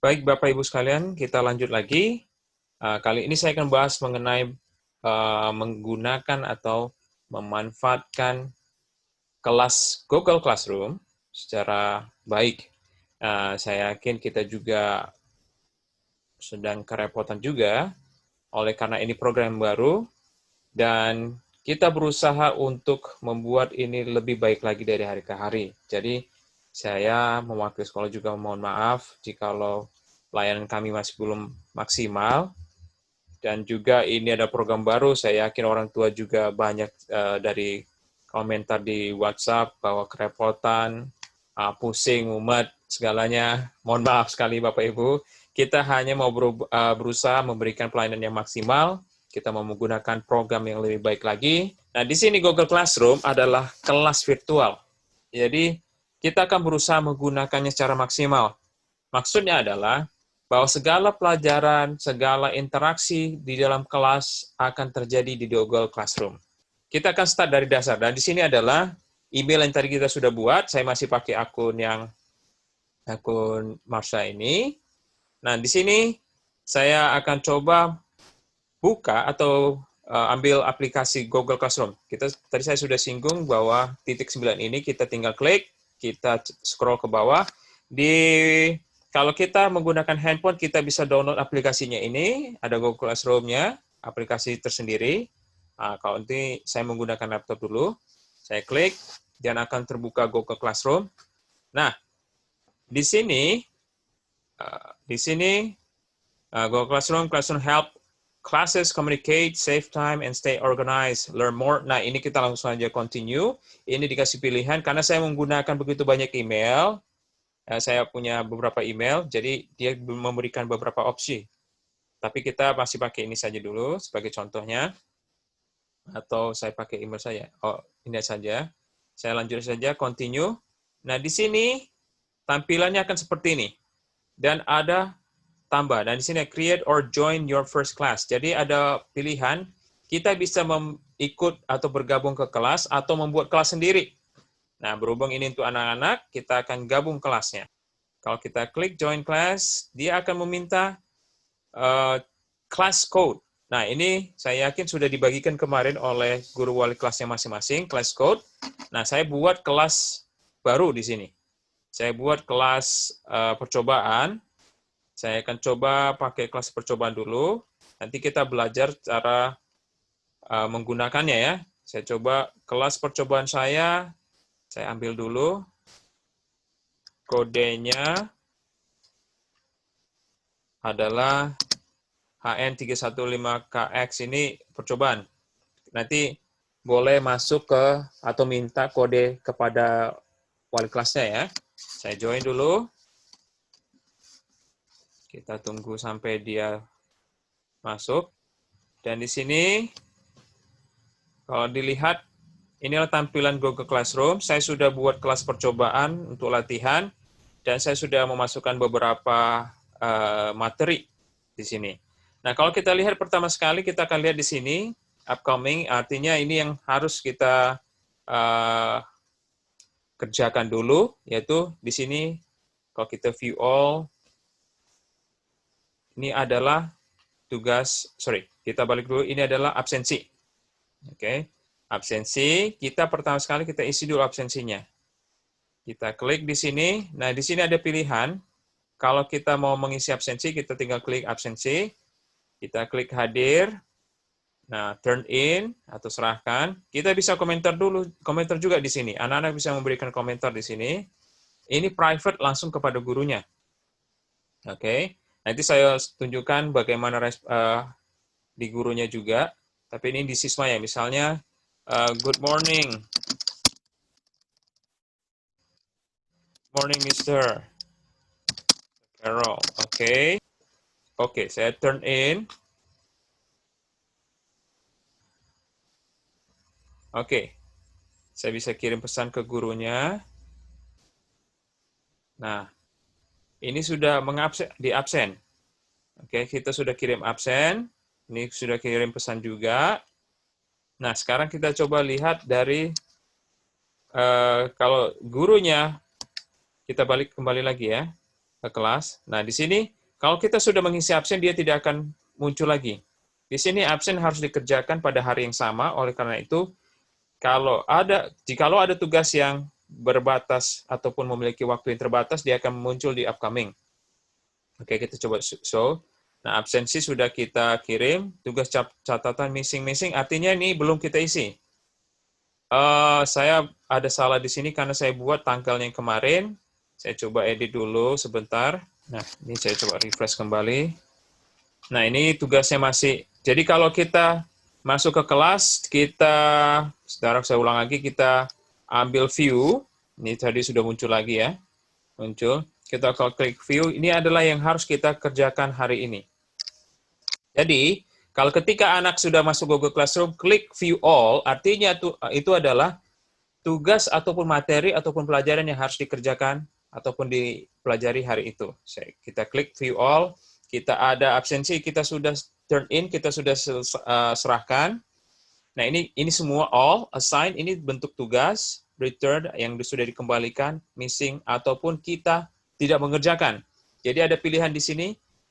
Baik, Bapak Ibu sekalian, kita lanjut lagi. Kali ini saya akan bahas mengenai menggunakan atau memanfaatkan kelas Google Classroom secara baik. Saya yakin kita juga sedang kerepotan juga, oleh karena ini program baru, dan kita berusaha untuk membuat ini lebih baik lagi dari hari ke hari. Jadi, saya mewakili sekolah juga mohon maaf jikalau layanan kami masih belum maksimal, dan juga ini ada program baru, saya yakin orang tua juga banyak dari komentar di WhatsApp bahwa kerepotan, pusing, mumet, segalanya. Mohon maaf sekali Bapak Ibu. Kita hanya mau berusaha memberikan pelayanan yang maksimal, kita mau menggunakan program yang lebih baik lagi. Nah, di sini Google Classroom adalah kelas virtual. Jadi, kita akan berusaha menggunakannya secara maksimal. Maksudnya adalah bahwa segala pelajaran, segala interaksi di dalam kelas akan terjadi di Google Classroom. Kita akan start dari dasar, dan di sini adalah email yang tadi kita sudah buat. Saya masih pakai akun Marsha ini. Nah, di sini saya akan coba buka atau ambil aplikasi Google Classroom. Tadi saya sudah singgung bahwa titik 9 ini kita tinggal klik, kita scroll ke bawah. Kalau kita menggunakan handphone, kita bisa download aplikasinya ini, ada Google Classroom-nya, aplikasi tersendiri. Kalau nanti saya menggunakan laptop dulu, saya klik, dan akan terbuka Google Classroom. Nah, di sini Google Classroom help classes communicate, save time, and stay organized. Learn more. Nah, ini kita langsung saja continue. Ini dikasih pilihan, karena saya menggunakan begitu banyak email, saya punya beberapa email, jadi dia memberikan beberapa opsi. Tapi kita masih pakai ini saja dulu, sebagai contohnya. Atau saya pakai email saya. Oh, ini saja. Saya lanjut saja, continue. Nah, di sini tampilannya akan seperti ini. Dan ada tambah. Dan di sini create or join your first class. Jadi ada pilihan, kita bisa ikut atau bergabung ke kelas atau membuat kelas sendiri. Nah, berhubung ini untuk anak-anak, kita akan gabung kelasnya. Kalau kita klik join class, dia akan meminta class code. Nah, ini saya yakin sudah dibagikan kemarin oleh guru wali kelasnya masing-masing, class code. Nah, saya buat kelas baru di sini. Saya buat kelas percobaan. Saya akan coba pakai kelas percobaan dulu. Nanti kita belajar cara menggunakannya ya. Saya coba kelas percobaan saya ambil dulu. Kodenya adalah HN315KX, ini percobaan. Nanti boleh masuk ke atau minta kode kepada wali kelasnya ya. Saya join dulu. Kita tunggu sampai dia masuk. Dan di sini kalau dilihat, inilah tampilan Google Classroom. Saya sudah buat kelas percobaan untuk latihan, dan saya sudah memasukkan beberapa materi di sini. Nah, kalau kita lihat pertama sekali, kita akan lihat di sini, upcoming, artinya ini yang harus kita kerjakan dulu, yaitu di sini, kalau kita view all, ini adalah kita balik dulu, ini adalah absensi. Oke, absensi, kita pertama sekali kita isi dulu absensinya. Kita klik di sini, nah di sini ada pilihan, kalau kita mau mengisi absensi, kita tinggal klik absensi, kita klik hadir, nah turn in, atau serahkan, kita bisa komentar juga di sini, anak-anak bisa memberikan komentar di sini, ini private langsung kepada gurunya. Oke, nanti saya tunjukkan bagaimana di gurunya juga, tapi ini di siswa ya, misalnya, good morning, Mr. Carol. Oke, saya turn in. Oke, saya bisa kirim pesan ke gurunya. Nah, ini sudah di absen. Oke, kita sudah kirim absen. Ini sudah kirim pesan juga. Nah, sekarang kita coba lihat dari kalau gurunya, kita balik kembali lagi ya. ke kelas. Nah, di sini kalau kita sudah mengisi absen, dia tidak akan muncul lagi. Di sini absen harus dikerjakan pada hari yang sama, oleh karena itu, jikalau ada tugas yang berbatas ataupun memiliki waktu yang terbatas, dia akan muncul di upcoming. Oke, kita coba show. Nah, absensi sudah kita kirim, tugas catatan missing, artinya ini belum kita isi. Saya ada salah di sini karena saya buat tanggalnya yang kemarin. Saya coba edit dulu sebentar. Nah, ini saya coba refresh kembali. Nah, ini tugasnya masih. Jadi kalau kita masuk ke kelas, sekarang saya ulang lagi, kita ambil view. Ini tadi sudah muncul lagi ya. Muncul. Kita kalau klik view, ini adalah yang harus kita kerjakan hari ini. Jadi, kalau ketika anak sudah masuk Google Classroom, klik view all, artinya itu adalah tugas ataupun materi ataupun pelajaran yang harus dikerjakan ataupun dipelajari hari itu. Kita klik view all, kita ada absensi, kita sudah turn in, kita sudah serahkan. Nah, ini semua all, assign, ini bentuk tugas, return yang sudah dikembalikan, missing, ataupun kita tidak mengerjakan. Jadi ada pilihan di sini,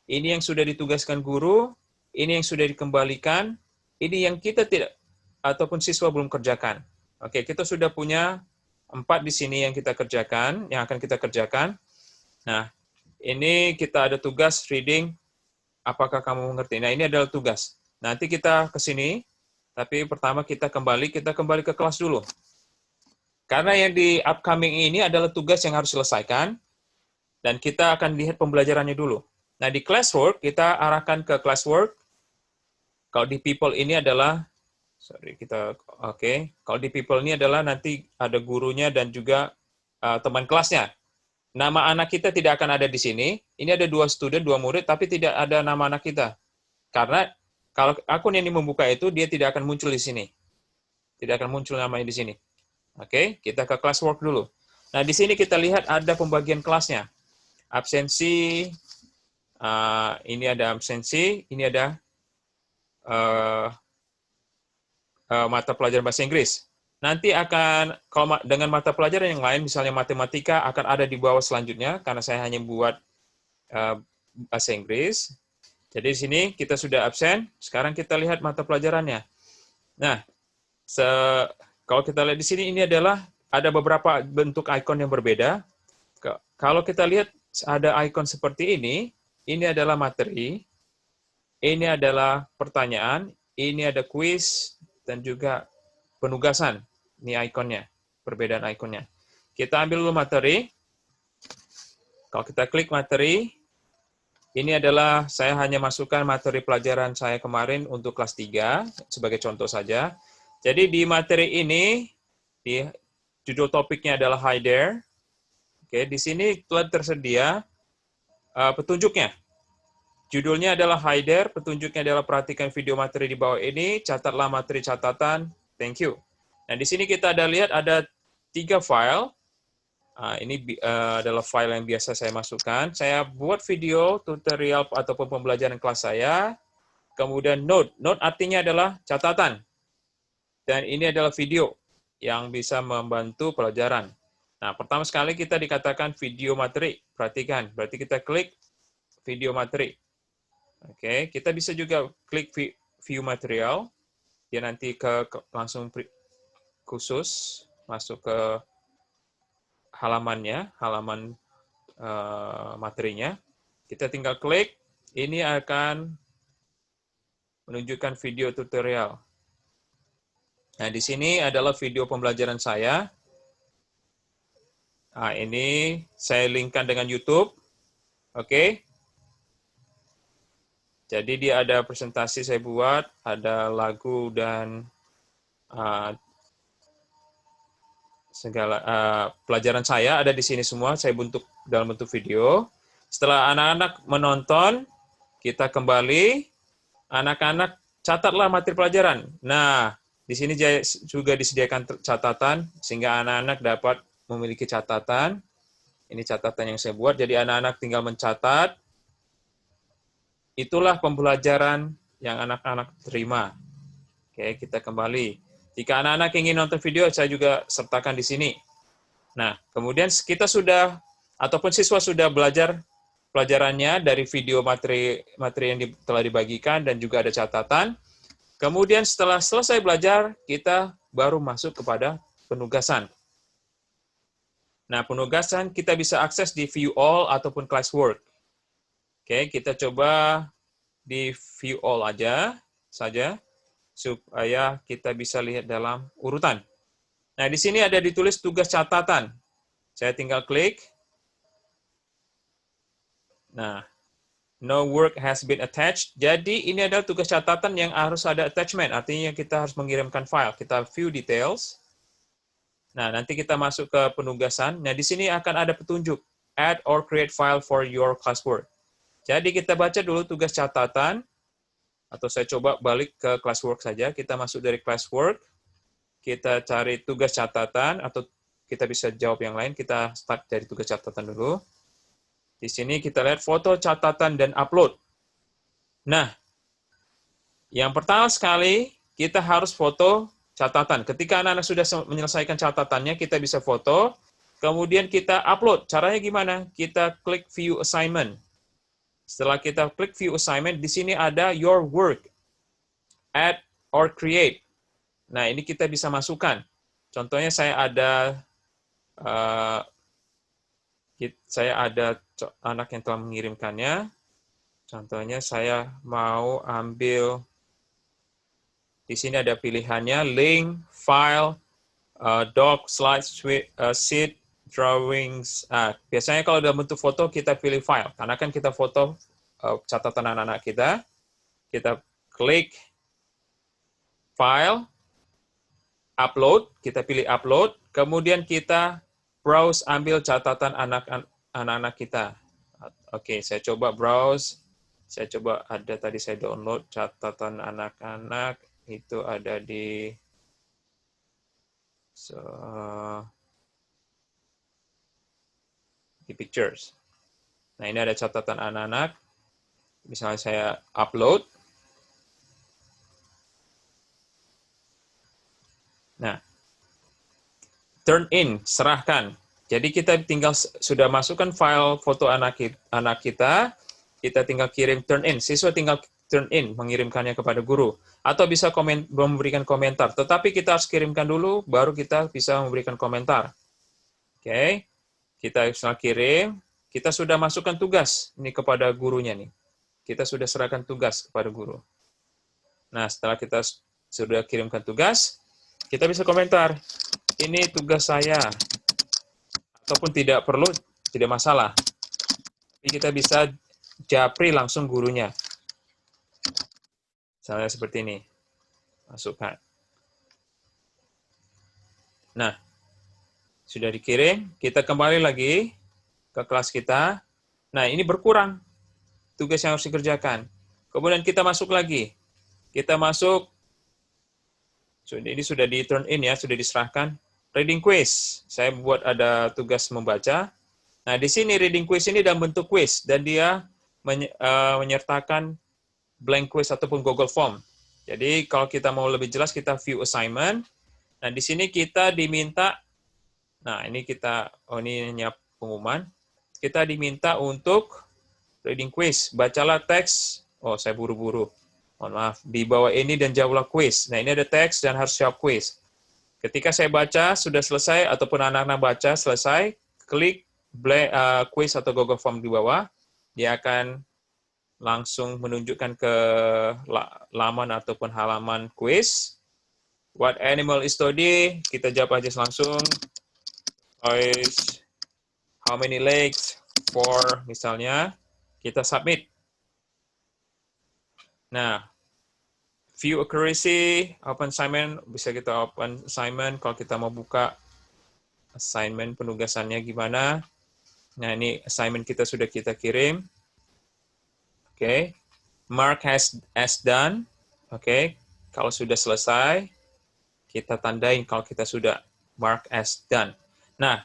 ini yang sudah ditugaskan guru, ini yang sudah dikembalikan, ini yang kita tidak, ataupun siswa belum kerjakan. Oke, kita sudah punya 4 di sini yang kita kerjakan, yang akan kita kerjakan. Nah, ini kita ada tugas reading, apakah kamu mengerti? Nah, ini adalah tugas. Nanti kita ke sini, tapi pertama kita kembali ke kelas dulu. Karena yang di upcoming ini adalah tugas yang harus diselesaikan, dan kita akan lihat pembelajarannya dulu. Nah, di classwork, kita arahkan ke classwork. Kalau di people ini adalah, kalau di people ini adalah nanti ada gurunya dan juga teman kelasnya. Nama anak kita tidak akan ada di sini. Ini ada 2 student, 2 murid, tapi tidak ada nama anak kita. Karena kalau akun yang membuka itu, dia tidak akan muncul di sini. Tidak akan muncul namanya di sini. Oke, kita ke classwork dulu. Nah, di sini kita lihat ada pembagian kelasnya. Absensi, ini ada absensi, ini ada mata pelajaran bahasa Inggris. Nanti akan, kalau dengan mata pelajaran yang lain, misalnya matematika, akan ada di bawah selanjutnya, karena saya hanya buat bahasa Inggris. Jadi di sini kita sudah absen, sekarang kita lihat mata pelajarannya. Nah, kalau kita lihat di sini, ini adalah ada beberapa bentuk ikon yang berbeda. Kalau kita lihat ada ikon seperti ini adalah materi, ini adalah pertanyaan, ini ada kuis, dan juga penugasan. Ini ikonnya, perbedaan ikonnya. Kita ambil dulu materi. Kalau kita klik materi, ini adalah saya hanya masukkan materi pelajaran saya kemarin untuk kelas 3, sebagai contoh saja. Jadi di materi ini, di judul topiknya adalah Hi There. Oke, di sini telah tersedia petunjuknya. Judulnya adalah Hi There, petunjuknya adalah perhatikan video materi di bawah ini, catatlah materi catatan, thank you. Nah, di sini kita lihat ada 3 file. Ini adalah file yang biasa saya masukkan. Saya buat video tutorial ataupun pembelajaran kelas saya. Kemudian note. Note artinya adalah catatan. Dan ini adalah video yang bisa membantu pelajaran. Nah, pertama sekali kita dikatakan video materi. Perhatikan, berarti kita klik video materi. Oke, kita bisa juga klik view material. Dia nanti langsung khusus masuk ke halamannya, halaman materinya. Kita tinggal klik, ini akan menunjukkan video tutorial. Nah, di sini adalah video pembelajaran saya. Nah, ini saya linkkan dengan YouTube. Oke. Jadi dia ada presentasi saya buat, ada lagu dan segala pelajaran saya ada di sini semua, saya bentuk dalam bentuk video. Setelah anak-anak menonton, kita kembali, anak-anak catatlah materi pelajaran. Nah, di sini juga disediakan catatan, sehingga anak-anak dapat memiliki catatan. Ini catatan yang saya buat, jadi anak-anak tinggal mencatat. Itulah pembelajaran yang anak-anak terima. Oke, kita kembali. Jika anak-anak ingin nonton video, saya juga sertakan di sini. Nah, kemudian kita sudah, ataupun siswa sudah belajar pelajarannya dari video materi yang telah dibagikan dan juga ada catatan. Kemudian setelah selesai belajar, kita baru masuk kepada penugasan. Nah, penugasan kita bisa akses di View All ataupun Classwork. Oke, kita coba di View All saja, supaya kita bisa lihat dalam urutan. Nah, di sini ada ditulis tugas catatan. Saya tinggal klik. Nah, no work has been attached. Jadi ini adalah tugas catatan yang harus ada attachment. Artinya kita harus mengirimkan file. Kita view details. Nah, nanti kita masuk ke penugasan. Nah, di sini akan ada petunjuk. Add or create file for your classwork. Jadi kita baca dulu tugas catatan. Atau saya coba balik ke classwork saja. Kita masuk dari classwork. Kita cari tugas catatan. Atau kita bisa jawab yang lain. Kita start dari tugas catatan dulu. Di sini kita lihat foto, catatan, dan upload. Nah, yang pertama sekali, kita harus foto catatan. Ketika anak-anak sudah menyelesaikan catatannya, kita bisa foto, kemudian kita upload. Caranya gimana? Kita klik View Assignment. Setelah kita klik View Assignment, di sini ada Your Work, Add or Create. Nah, ini kita bisa masukkan. Contohnya saya ada anak yang telah mengirimkannya. Contohnya saya mau ambil, di sini ada pilihannya, link, file, doc, slide, sheet, drawings. Biasanya kalau dalam bentuk foto kita pilih file, karena kan kita foto catatan anak-anak kita. Kita klik file, upload, kita pilih upload, kemudian kita browse, ambil catatan anak-anak kita. Oke, saya coba browse. Saya coba ada tadi saya download catatan anak-anak. Itu ada di Pictures. Nah, ini ada catatan anak-anak. Misalnya saya upload. Nah, turn in, serahkan. Jadi kita tinggal sudah masukkan file foto anak kita tinggal kirim turn in. Siswa tinggal turn in, mengirimkannya kepada guru. Atau bisa memberikan komentar. Tetapi kita harus kirimkan dulu, baru kita bisa memberikan komentar. Oke, kita bisa kirim. Kita sudah masukkan tugas ini kepada gurunya nih. Kita sudah serahkan tugas kepada guru. Nah, setelah kita sudah kirimkan tugas, kita bisa komentar. Ini tugas saya. Ataupun tidak perlu, tidak masalah. Tapi kita bisa japri langsung gurunya. Misalnya seperti ini. Masukkan. Nah, sudah dikirim. Kita kembali lagi ke kelas kita. Nah, ini berkurang tugas yang harus dikerjakan. Kemudian kita masuk lagi. Kita masuk. Ini sudah di turn in ya, sudah diserahkan. Reading quiz. Saya buat ada tugas membaca. Nah, di sini reading quiz ini dalam bentuk quiz. Dan dia menyertakan blank quiz ataupun Google Form. Jadi, kalau kita mau lebih jelas, kita view assignment. Nah, di sini kita diminta, nah, ini kita, ini pengumuman. Kita diminta untuk reading quiz. Bacalah teks. Oh, saya buru-buru. Mohon maaf. Di bawah ini dan jawablah quiz. Nah, ini ada teks dan harus jawab quiz. Ketika saya baca, sudah selesai, ataupun anak-anak baca, selesai, klik quiz atau Google Form di bawah, dia akan langsung menunjukkan ke laman ataupun halaman quiz. What animal is today? Kita jawab aja langsung. Toys. How many legs? 4, misalnya. Kita submit. Nah, view accuracy, open assignment, bisa kita open assignment kalau kita mau buka assignment penugasannya gimana. Nah, ini assignment kita sudah kita kirim. Oke. Mark as done. Oke. Kalau sudah selesai, kita tandain kalau kita sudah mark as done. Nah,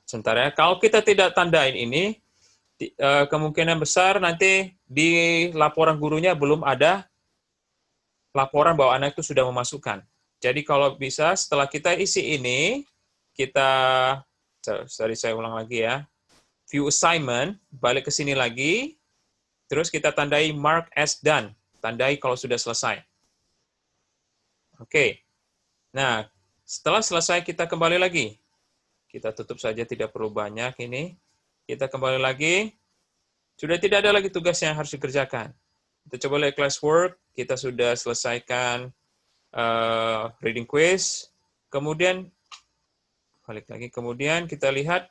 sementara kalau kita tidak tandain ini, kemungkinan besar nanti di laporan gurunya belum ada laporan bahwa anak itu sudah memasukkan. Jadi kalau bisa setelah kita isi ini, saya ulang lagi ya. view assignment, balik ke sini lagi, terus kita tandai mark as done, tandai kalau sudah selesai. Oke, nah setelah selesai kita kembali lagi. Kita tutup saja, tidak perlu banyak ini. Kita kembali lagi, sudah tidak ada lagi tugas yang harus dikerjakan. Kita coba lihat classwork, kita sudah selesaikan reading quiz, kemudian balik lagi, kemudian kita lihat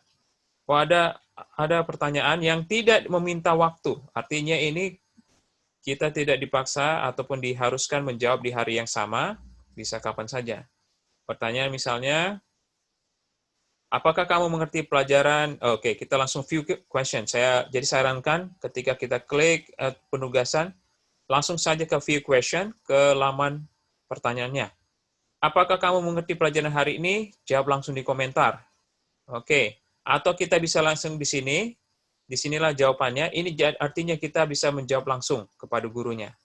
ada pertanyaan yang tidak meminta waktu. Artinya ini kita tidak dipaksa ataupun diharuskan menjawab di hari yang sama, bisa kapan saja. Pertanyaan misalnya, apakah kamu mengerti pelajaran? Oke, kita langsung view question. Jadi sarankan ketika kita klik penugasan, langsung saja ke view question, ke laman pertanyaannya. Apakah kamu mengerti pelajaran hari ini? Jawab langsung di komentar. Oke. Atau kita bisa langsung di sini. Disinilah jawabannya. Ini artinya kita bisa menjawab langsung kepada gurunya.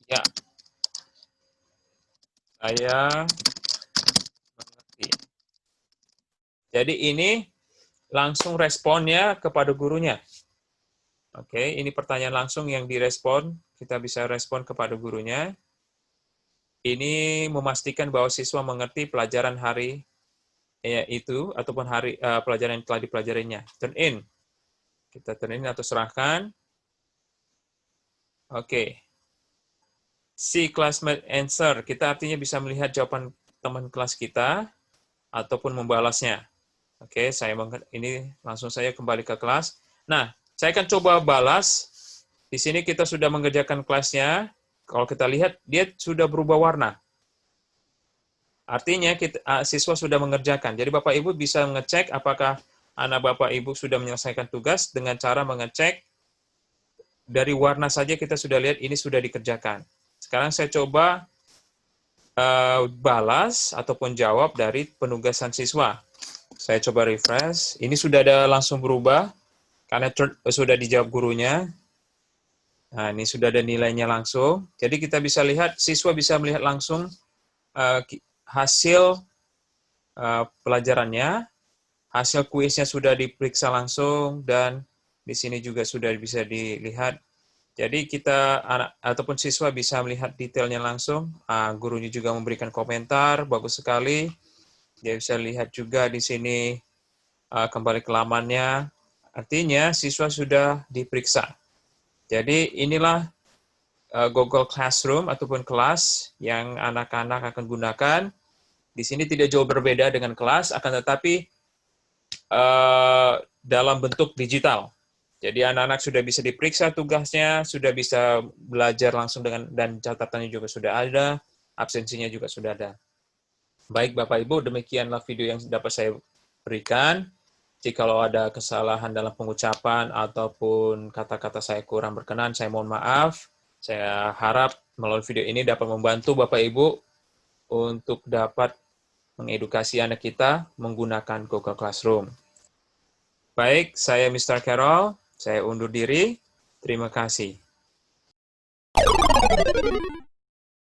Ya. Saya mengerti. Jadi ini langsung responnya kepada gurunya. Oke, ini pertanyaan langsung yang direspon. Kita bisa respon kepada gurunya. Ini memastikan bahwa siswa mengerti pelajaran hari itu ataupun hari pelajaran yang telah dipelajarinya. Turn in. Kita turn in atau serahkan. Oke. See classmate answer. Kita artinya bisa melihat jawaban teman kelas kita ataupun membalasnya. Oke, ini langsung saya kembali ke kelas. Nah, saya akan coba balas. Di sini kita sudah mengerjakan kelasnya. Kalau kita lihat, dia sudah berubah warna. Artinya siswa sudah mengerjakan. Jadi Bapak Ibu bisa mengecek apakah anak Bapak Ibu sudah menyelesaikan tugas dengan cara mengecek dari warna saja kita sudah lihat ini sudah dikerjakan. Sekarang saya coba balas ataupun jawab dari penugasan siswa. Saya coba refresh. Ini sudah ada langsung berubah karena sudah dijawab gurunya. Nah, ini sudah ada nilainya langsung. Jadi kita bisa lihat, siswa bisa melihat langsung hasil pelajarannya, hasil kuisnya sudah diperiksa langsung, dan di sini juga sudah bisa dilihat. Jadi kita ataupun siswa bisa melihat detailnya langsung. Gurunya juga memberikan komentar, bagus sekali. Dia bisa lihat juga di sini kembali ke lamannya. Artinya siswa sudah diperiksa. Jadi inilah Google Classroom ataupun kelas yang anak-anak akan gunakan. Di sini tidak jauh berbeda dengan kelas, akan tetapi dalam bentuk digital. Jadi anak-anak sudah bisa diperiksa tugasnya, sudah bisa belajar langsung dan catatannya juga sudah ada, absensinya juga sudah ada. Baik Bapak Ibu, demikianlah video yang dapat saya berikan. Jikalau ada kesalahan dalam pengucapan ataupun kata-kata saya kurang berkenan, saya mohon maaf. Saya harap melalui video ini dapat membantu Bapak Ibu untuk dapat mengedukasi anak kita menggunakan Google Classroom. Baik, saya Mr. Carroll. Saya undur diri. Terima kasih.